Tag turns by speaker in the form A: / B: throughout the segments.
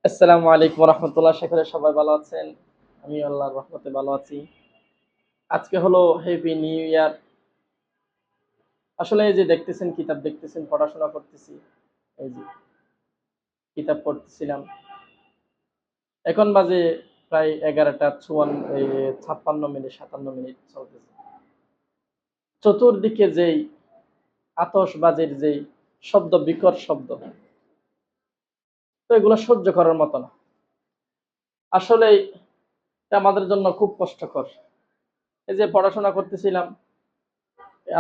A: আসসালামু আলাইকুম ওয়া রাহমাতুল্লাহ। আশা করি সবাই ভালো আছেন। আমি আল্লাহর রহমতে ভালো আছি। আজকে হলো হ্যাপি নিউ ইয়ার। আসলে এই যে দেখতেছেন, কিতাব দেখতেছেন, পড়াশোনা করতেছি। এই যে কিতাব পড়তেছিলাম। এখন বাজে প্রায় 11টা 56 মিনিট 57 মিনিট চলতেছে। চতুর্দিকে যেই আতশবাজির যেই শব্দ, বিকট শব্দ, তো এগুলো সহ্য করার মতো না। আসলেই এটা আমাদের জন্য খুব কষ্টকর। এই যে পড়াশোনা করতেছিলাম,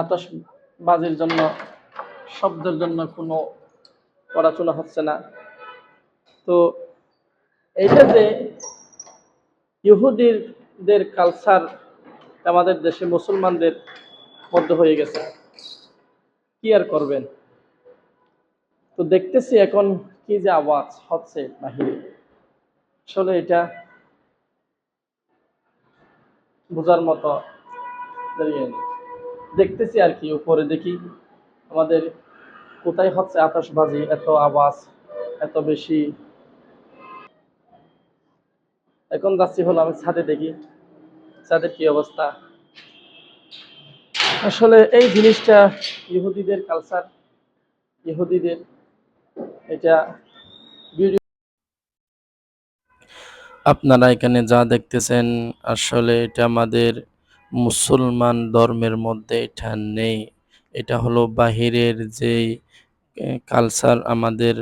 A: আতশবাজির জন্য, শব্দের জন্য কোনো পড়াশোনা হচ্ছে না। তো এইটা যে ইহুদিদের কালচার আমাদের দেশে মুসলমানদের মধ্যে হয়ে গেছে, কি আর করবেন। তো দেখতেছি এখন কি যে আওয়াজ হচ্ছে বাহিরে, আসলে এটা বোঝার মতো ইয়ে নেই। দেখতেছি আর কি, উপরে দেখি আমাদের কোথায় হচ্ছে আতশবাজি, এত আওয়াজ, এত বেশি। এখন যাচ্ছি হলো আমি ছাদে, দেখি ছাদের কি অবস্থা। আসলে এই জিনিসটা ইহুদিদের কালচার, ইহুদিদের এটা ভিডিও। আপনারা এখানে যা দেখতেছেন, আসলে এটা আমাদের মুসলমান ধর্মের মধ্যে এটা নেই। এটা হলো বাহিরের যেই কালচার আমাদের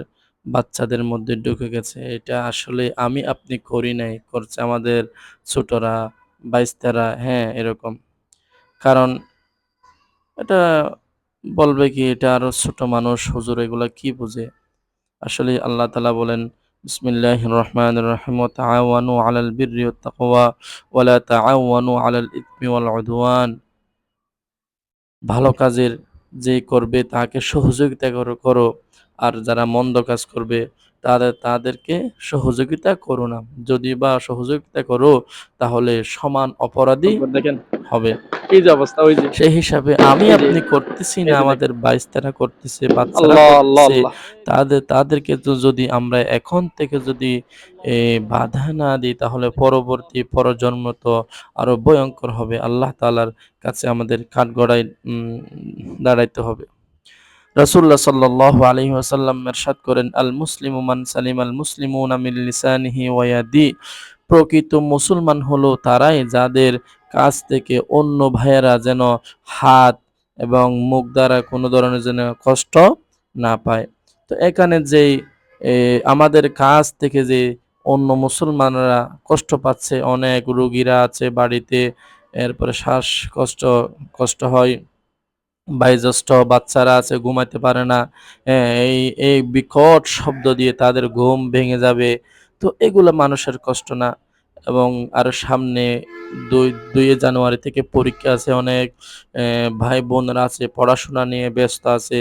A: বাচ্চাদের মধ্যে ঢুকে গেছে। এটা আসলে আমি আপনি করি নাই, করছে আমাদের ছোটরা, বাইস্তারা, হ্যাঁ এরকম। কারণ এটা বলবে কি, এটা আরো ছোট মানুষ, হুজুর এগুলা কি বুঝে। আসলে আল্লাহ তাআলা বলেন, বিসমিল্লাহির রহমানির রহিম, ওয়া তাআওয়ানু আলাল বিররি ওয়াত তাকওয়া ওয়া লা তাআওয়ানু আলাল ইসমি ওয়াল উদওয়ান। ভালো কাজের যে করবে তাকে সহযোগিতা করো, আর যারা মন্দ কাজ করবে তাদেরকে সহযোগিতা করো না। যদি বা সহযোগিতা করো, তাহলে সমান অপরাধী দেখেন হবে। এই যে অবস্থা, ওই যে সেই হিসাবে আমি
B: এই যে
A: আপনি করতেছি
B: এই
A: না,
B: যে দেখেন।
A: আমাদের বাইস্তারা করতেছে, বাচ্চারা
B: আল্লাহ আল্লাহ
A: করতেছে।
B: আল্লাহ।
A: তাদেরকে তো যদি আমরা এখন থেকে যদি বাধা না দিই, তাহলে পরবর্তী পরজন্ম তো আরো ভয়ঙ্কর হবে। আল্লাহ তাআলার কাছে আমাদের কাঠগড়ায় দাঁড়াইতে হবে। রাসূলুল্লাহ সাল্লাল্লাহু আলাইহি ওয়াসাল্লাম ইরশাদ করেন, আল মুসলিমু মান সালিমাল মুসলিমুনা মিন লিসানিহি ওয়া ইয়াদিহি। প্রকৃত মুসলমান হলো তারাই যাদের কাছ থেকে অন্য ভাইয়েরা যেন হাত এবং মুখ দ্বারা কোনো ধরনের যেন কষ্ট না পায়। তো এখানে যেই আমাদের কাছ থেকে যে অন্য মুসলমানরা কষ্ট পাচ্ছে, অনেক রোগীরা আছে বাড়িতে, এরপরে শ্বাসকষ্ট কষ্ট হয়, বয়োজ্যেষ্ঠ বাচ্চারা আছে ঘুমাইতে পারে না। এই বিকট শব্দ দিয়ে তাদের ঘুম ভেঙে যাবে। তো এগুলো মানুষের কষ্ট না? এবং আরো সামনে ২ জানুয়ারি থেকে পরীক্ষা আছে, অনেক ভাই বোনরা আছে পড়াশোনা নিয়ে ব্যস্ত আছে।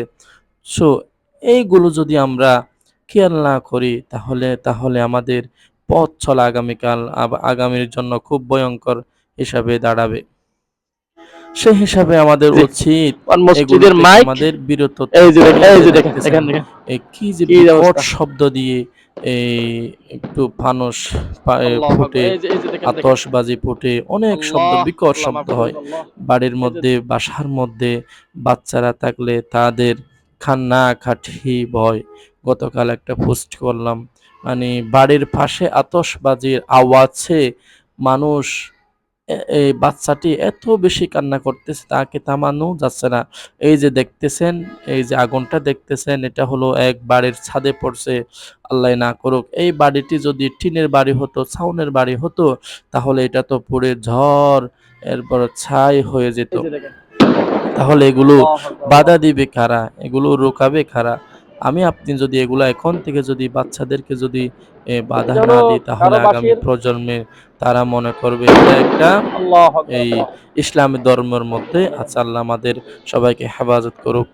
A: সো এইগুলো যদি আমরা খেয়াল না করি, তাহলে আমাদের পথ চলা আগামীর জন্য খুব ভয়ঙ্কর হিসাবে দাঁড়াবে। সেই হিসাবে আমাদের
B: জি,
A: উচিত
B: আর
A: এগুলো
B: মসজিদের
A: থেকে
B: মাইক
A: আমাদের বিরত
B: এই যে
A: থাকা।
B: দেখেন,
A: এই
B: এই
A: যে
B: যে দেখেন,
A: দেখতেছেন,
B: দেখেন, দেখেন
A: কি যে
B: কি
A: বিকট
B: অবস্থা।
A: শব্দ দিয়ে এই একটু ফানুস
B: আল্লাহু আকবার।
A: ফুটে,
B: এই যে দেখেন, দেখেন।
A: আতশবাজি ফুটে, অনেক শব্দ,
B: আল্লাহ,
A: বিকট
B: আল্লাহ
A: শব্দ
B: মাফ করুন
A: হয়।
B: আল্লাহ।
A: বাড়ির
B: এই যে
A: মধ্যে, বাসার মধ্যে বাচ্চারা থাকলে তাদের কান্নাকাটি ভয়। গতকাল একটা পোস্ট করলাম, মানে বাড়ির পাশে আতশবাজির আওয়াজে মানুষ, এই বাচ্চাটি এত বেশি কান্না করতেছে, তাকে থামানো যাচ্ছে না। এই যে দেখতেছেন, এই যে আগুনটা দেখতেছেন, এটা হলো এক বাড়ির ছাদে পড়ছে। আল্লাহ না করুক, এই বাড়িটি যদি টিনের বাড়ি হতো, ছাউনের বাড়ি হতো, তাহলে এটা তো পুড়ে ঝড়, এরপর ছাই হয়ে যেত।
B: এই যে দেখেন।
A: তাহলে এগুলো
B: আল্লাহু আকবার আল্লাহ।
A: বাধা দিবে কারা? এগুলো রোকাবে কারা? আমি আপনি যদি এগুলা এখন থেকে যদি বাচ্চাদেরকে যদি বাধা
B: এটা
A: না
B: হলো
A: দিই, তাহলে
B: কারো
A: আগামী
B: বাঁশির।
A: প্রজন্মে তারা মনে করবে এটা একটা
B: আল্লাহু আকবার
A: এই
B: আল্লাহ।
A: ইসলামী ধর্মের মধ্যে আছে। আল্লাহ আমাদের সবাইকে হেফাজত করুক।